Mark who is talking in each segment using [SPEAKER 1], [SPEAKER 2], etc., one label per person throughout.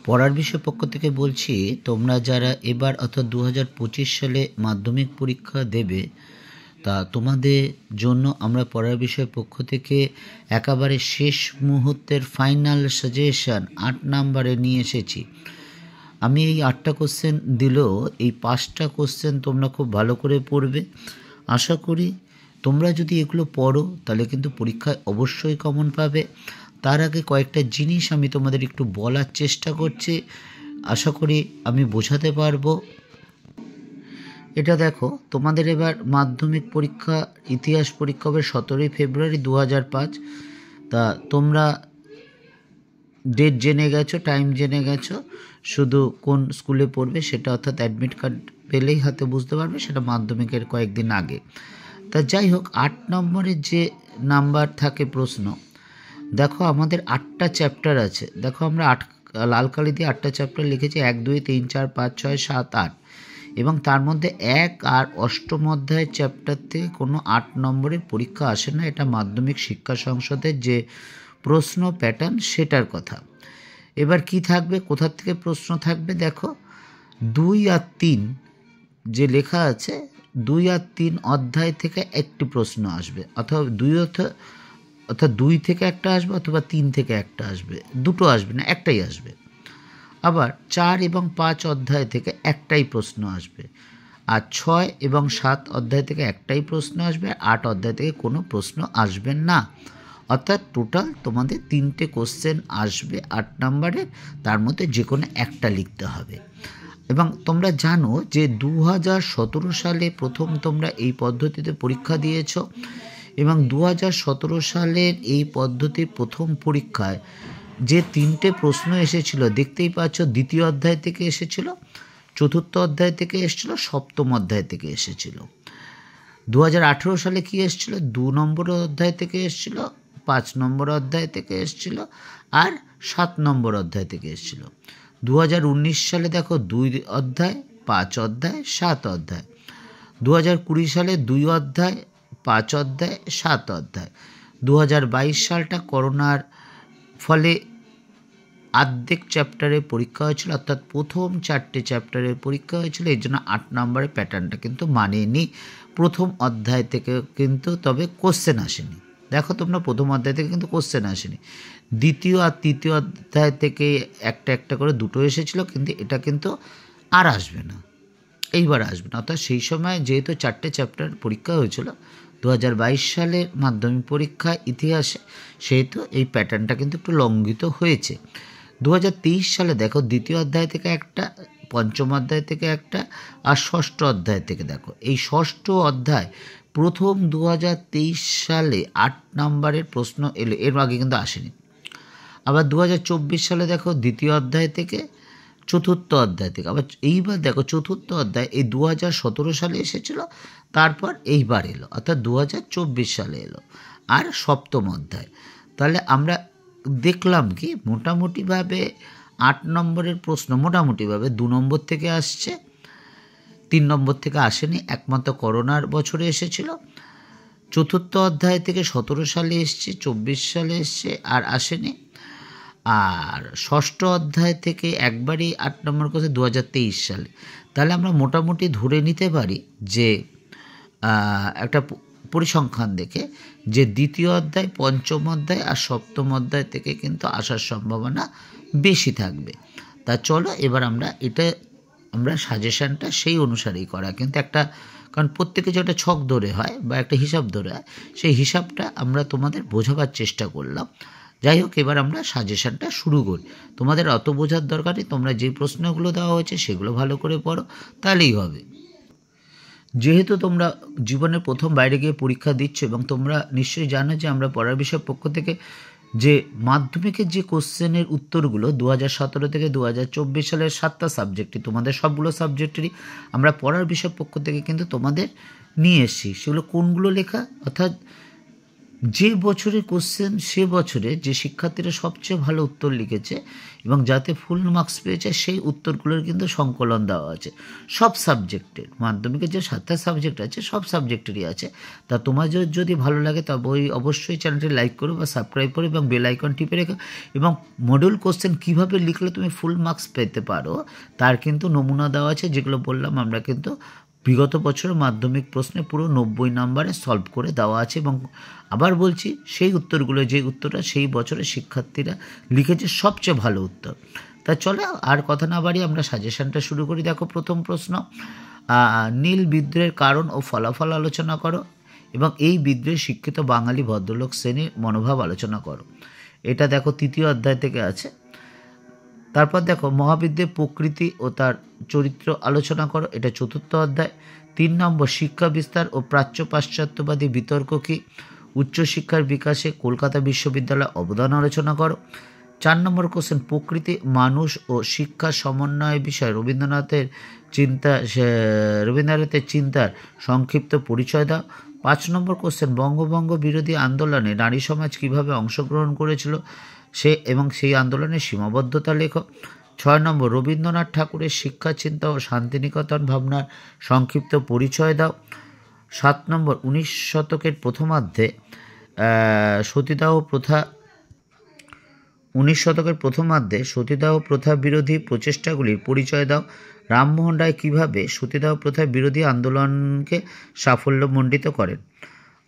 [SPEAKER 1] পড়ার বিষয় পক্ষ থেকে বলছি, তোমরা যারা এবার অর্থাৎ 2025 সালে মাধ্যমিক পরীক্ষা দেবে, তা তোমাদের জন্য আমরা পড়ার বিষয় পক্ষ থেকে একেবারে শেষ মুহূর্তের ফাইনাল সাজেশন 8 নাম্বারে নিয়ে এসেছি। আমি এই 8টা কোশ্চেন দিলেও এই 5টা কোশ্চেন তোমরা খুব ভালো করে পড়বে। আশা করি তোমরা যদি এগুলো পড়ো তাহলে কিন্তু পরীক্ষায় অবশ্যই কমন পাবে। তার আগে কয়েকটা জিনিস আমি তোমাদের একটু বলার চেষ্টা করছি, আশা করি আমি বোঝাতে পারবো। এটা দেখো, তোমাদের এবার মাধ্যমিক পরীক্ষা ইতিহাস পরীক্ষা হবে 17 ফেব্রুয়ারি 2005। তা তোমরা ডেট জেনে গেছো, টাইম জেনে গেছো, শুধু কোন স্কুলে পড়বে সেটা অর্থাৎ অ্যাডমিট কার্ড পেলেই হাতে বুঝতে পারবে, সেটা মাধ্যমিকের কয়েকদিন আগে। তা যাই হোক, 8 নম্বরের যে নাম্বার থাকে প্রশ্ন, দেখো আমাদের 8টা চ্যাপ্টার আছে। দেখো আমরা লাল কালি দিয়ে 8টা চ্যাপ্টার লিখেছি, 1, 2, 3, 4, 5, 6, 7, 8, এবং তার মধ্যে 1 আর 8ম অধ্যায়ের চ্যাপ্টার থেকে কোনো 8 নম্বরের পরীক্ষা আসে না। এটা মাধ্যমিক শিক্ষা সংসদের যে প্রশ্ন প্যাটার্ন সেটার কথা। এবার কি থাকবে, কোথা থেকে প্রশ্ন থাকবে, দেখো 2 আর 3 যে লেখা আছে, 2 আর 3 অধ্যায় থেকে একটি প্রশ্ন আসবে, অথবা অর্থাৎ 2 থেকে একটা আসবে অথবা 3 থেকে একটা আসবে, দুটো আসবে না, একটাই আসবে। আবার 4 এবং 5 অধ্যায় থেকে একটাই প্রশ্ন আসবে, আর 6 এবং 7 অধ্যায় থেকে একটাই প্রশ্ন আসবে, 8 অধ্যায় থেকে কোনো প্রশ্ন আসবে না। অর্থাৎ টোটাল তোমাদের 3টে কোশ্চেন আসবে 8 নম্বরের, তার মধ্যে যে কোনো একটা লিখতে হবে। এবং তোমরা জানো যে 2017 সালে প্রথম তোমরা এই পদ্ধতিতে পরীক্ষা দিয়েছ, এবং 2017 সালের এই পদ্ধতির প্রথম পরীক্ষায় যে 3টে প্রশ্ন এসেছিল দেখতেই পাচ্ছ, দ্বিতীয় অধ্যায় থেকে এসেছিল, চতুর্থ অধ্যায় থেকে এসেছিল, সপ্তম অধ্যায় থেকে এসেছিল। 2018 সালে কি এসেছিল, 2 নম্বর অধ্যায় থেকে এসেছিল, 5 নম্বর অধ্যায় থেকে এসেছিল, আর 7 নম্বর অধ্যায় থেকে এসেছিল। 2019 সালে দেখো 2 অধ্যায়, 5 অধ্যায়, 7 অধ্যায়। 2020 সালে 2 অধ্যায়, 5 অধ্যায়, 7 অধ্যায়। 2022 সালটা করোনার ফলে অর্ধেক চ্যাপ্টারের পরীক্ষা হয়েছিল, অর্থাৎ প্রথম 4টে চ্যাপ্টারের পরীক্ষা হয়েছিল, এই জন্য 8 নম্বরের প্যাটার্নটা কিন্তু মানেনি। প্রথম অধ্যায় থেকে কিন্তু তবে কোশ্চেন আসেনি। দেখো তোমরা প্রথম অধ্যায় থেকে কিন্তু কোশ্চেন আসেনি, দ্বিতীয় আর তৃতীয় অধ্যায় থেকে একটা একটা করে দুটো এসেছিল, কিন্তু এটা কিন্তু আর আসবে না, এইবার আসবে না। অর্থাৎ সেই সময় যেহেতু 4টে চ্যাপ্টার পরীক্ষা হয়েছিল 2022 সালের মাধ্যমিক পরীক্ষা ইতিহাসে, সেহেতু এই প্যাটার্নটা কিন্তু একটু লঙ্ঘিত হয়েছে। 2023 সালে দেখো দ্বিতীয় অধ্যায় থেকে একটা, পঞ্চম অধ্যায় থেকে একটা, আর ষষ্ঠ অধ্যায় থেকে দেখো এই ষষ্ঠ অধ্যায় প্রথম 2023 সালে 8 নম্বরের প্রশ্ন এলো, এর আগে কিন্তু আসেনি। আবার 2024 সালে দেখো দ্বিতীয় অধ্যায় থেকে, চতুর্থ অধ্যায় থেকে, আবার এইবার দেখো চতুর্থ অধ্যায় এই 2017 সালে এসেছিল, তারপর এইবার এলো, অর্থাৎ 2024 সালে এলো, আর সপ্তম অধ্যায়। তাহলে আমরা দেখলাম কি, মোটামুটিভাবে 8 নম্বরের প্রশ্ন মোটামুটিভাবে 2 নম্বর থেকে আসছে, 3 নম্বর থেকে আসেনি, একমাত্র করোনার বছরে এসেছিল। চতুর্থ অধ্যায় থেকে 17 সালে এসছে, 24 সালে এসছে, আর আসেনি। আর ষষ্ঠ অধ্যায় থেকে একবারই 8 নম্বর কোশ্চেন 2023 সালে। তাহলে আমরা মোটামুটি ধরে নিতে পারি যে একটা পরিসংখ্যান দেখে যে দ্বিতীয় অধ্যায়, পঞ্চম অধ্যায় আর সপ্তম অধ্যায় থেকে কিন্তু আসার সম্ভাবনা বেশি থাকবে। তা চলো এবার আমরা সাজেশনটা সেই অনুসারেই করা, কিন্তু একটা, কারণ প্রত্যেকে যে একটা ছক ধরে হয় বা একটা হিসাব ধরে হয়, সেই হিসাবটা আমরা তোমাদের বোঝাবার চেষ্টা করলাম। যাই হোক, এবার আমরা সাজেশনটা শুরু করি। তোমাদের অত বোঝার দরকার নেই, তোমরা যে প্রশ্নগুলো দেওয়া হয়েছে সেগুলো ভালো করে পড়ো, তাহলেই হবে। যেহেতু তোমরা জীবনের প্রথম বাইরে গিয়ে পরীক্ষা দিচ্ছ, এবং তোমরা নিশ্চয়ই জানো যে আমরা পড়ার বিষয়ের পক্ষ থেকে যে মাধ্যমিকের যে কোশ্চেনের উত্তরগুলো 2017 থেকে 2024 সালের 7টা সাবজেক্টই, তোমাদের সবগুলো সাবজেক্টেরই আমরা পড়ার বিষয়ের পক্ষ থেকে কিন্তু তোমাদের নিয়ে এসেছি। সেগুলো কোনগুলো লেখা, অর্থাৎ যে বছরে কোশ্চেন সে বছরে যে শিক্ষার্থীরা সবচেয়ে ভালো উত্তর লিখেছে এবং যাতে ফুল মার্কস পেয়েছে সেই উত্তরগুলোর কিন্তু সংকলন দেওয়া আছে সব সাবজেক্টের। মাধ্যমিকের যে 7টা সাবজেক্ট আছে সব সাবজেক্টেরই আছে। তা তোমাদের যদি ভালো লাগে তবে অবশ্যই চ্যানেলটি লাইক করো বা সাবস্ক্রাইব করো এবং বেল আইকন টিপে রেখো। এবং মডিউল কোশ্চেন কীভাবে লিখলে তুমি ফুল মার্কস পেতে পারো তার কিন্তু নমুনা দেওয়া আছে, যেগুলো বললাম আমরা কিন্তু বিগত বছরের মাধ্যমিক প্রশ্নে পুরো 90 নম্বরে সলভ করে দেওয়া আছে। এবং আবার বলছি, সেই উত্তরগুলো যে উত্তরটা সেই বছরের শিক্ষার্থীরা লিখেছে সবচেয়ে ভালো উত্তর। তা চলে আর কথা না বাড়িয়ে আমরা সাজেশনটা শুরু করি। দেখো প্রথম প্রশ্ন, নীল বিদ্রোহের কারণ ও ফলাফল আলোচনা করো এবং এই বিদ্রোহে শিক্ষিত বাঙালি ভদ্রলোক শ্রেণীর মনোভাব আলোচনা করো। এটা দেখো 3য় অধ্যায় থেকে আছে। তারপর দেখো মহাবিদ্যের প্রকৃতি ও তার চরিত্র আলোচনা করো, এটা 4র্থ অধ্যায়। 3 নম্বর, শিক্ষা বিস্তার ও প্রাচ্য পাশ্চাত্যবাদী বিতর্ক কি, উচ্চশিক্ষার বিকাশে কলকাতা বিশ্ববিদ্যালয় অবদান আলোচনা করো। 4 নম্বর কোশ্চেন, প্রকৃতি মানুষ ও শিক্ষা সমন্বয় বিষয়ে রবীন্দ্রনাথের চিন্তার সংক্ষিপ্ত পরিচয় দাও। 5 নম্বর কোশ্চেন, বঙ্গভঙ্গ বিরোধী আন্দোলনে নারী সমাজ কীভাবে অংশগ্রহণ করেছিল এবং সেই আন্দোলনের সীমাবদ্ধতা লেখো। 6 নম্বর, রবীন্দ্রনাথ ঠাকুরের শিক্ষা চিন্তা ও শান্তিনিকেতন ভাবনার সংক্ষিপ্ত পরিচয় দাও। 7 নম্বর, 19 শতকের প্রথমার্ধে সতীদাহ প্রথা বিরোধী প্রচেষ্টাগুলির পরিচয় দাও। রামমোহন রায় কীভাবে সতীদাহ প্রথা বিরোধী আন্দোলনকে সাফল্যমণ্ডিত করেন।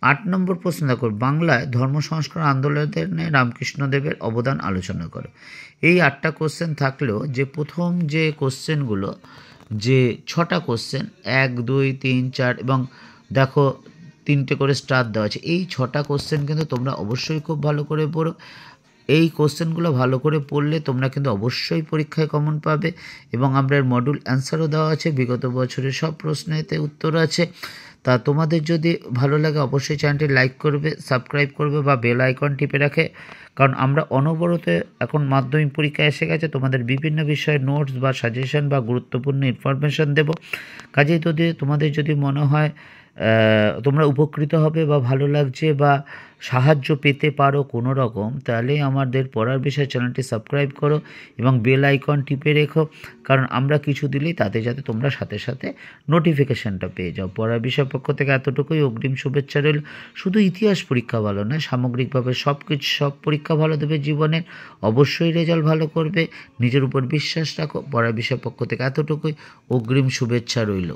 [SPEAKER 1] 8 নম্বর প্রশ্ন দেখো, বাংলায় ধর্ম সংস্কার আন্দোলনে রামকৃষ্ণদেবের অবদান আলোচনা করো। এই 8টা কোশ্চেন থাকলেও যে প্রথম যে কোশ্চেনগুলো, যে 6টা কোশ্চেন 1, 2, 3, 4 এবং দেখো 3টে করে স্টার দেওয়া আছে, এই 6টা কোশ্চেন কিন্তু তোমরা অবশ্যই খুব ভালো করে পড়ো। এই কোশ্চেনগুলো ভালো করে পড়লে তোমরা কিন্তু অবশ্যই পরীক্ষায় কমন পাবে। এবং আমরা এর মডুল অ্যান্সারও দেওয়া আছে, বিগত বছরের সব প্রশ্নেতে উত্তর আছে। তা তোমাদের যদি ভালো লাগে অবশ্যই চ্যানেলটি লাইক করবে, সাবস্ক্রাইব করবে বা বেল আইকন টিপে রাখে, কারণ আমরা অনবরত এখন মাধ্যমিক পরীক্ষা এসে গেছে, তোমাদের বিভিন্ন বিষয়ের নোটস বা সাজেশন বা গুরুত্বপূর্ণ ইনফরমেশন দেব। কাজেই তোমাদের যদি মনে হয় তোমরা উপকৃত হবে বা ভালো লাগছে বা সাহায্য পেতে পারো কোনো রকম, তাহলে আমাদের পড়ার বিষয় চ্যানেলটি সাবস্ক্রাইব করো এবং বেল আইকন টিপে রেখো, কারণ আমরা কিছু দিলেই তাতে যাতে তোমরা সাথে সাথে নোটিফিকেশানটা পেয়ে যাও। পড়ার বিষয় পক্ষ থেকে এতটুকুই, অগ্রিম শুভেচ্ছা রইল। শুধু ইতিহাস পরীক্ষা ভালো নয়, সামগ্রিকভাবে সব পরীক্ষা ভালো দেবে জীবনের, অবশ্যই রেজাল্ট ভালো করবে, নিজের উপর বিশ্বাস রাখো। পড়ার বিষয় পক্ষ থেকে এতটুকুই, অগ্রিম শুভেচ্ছা রইল।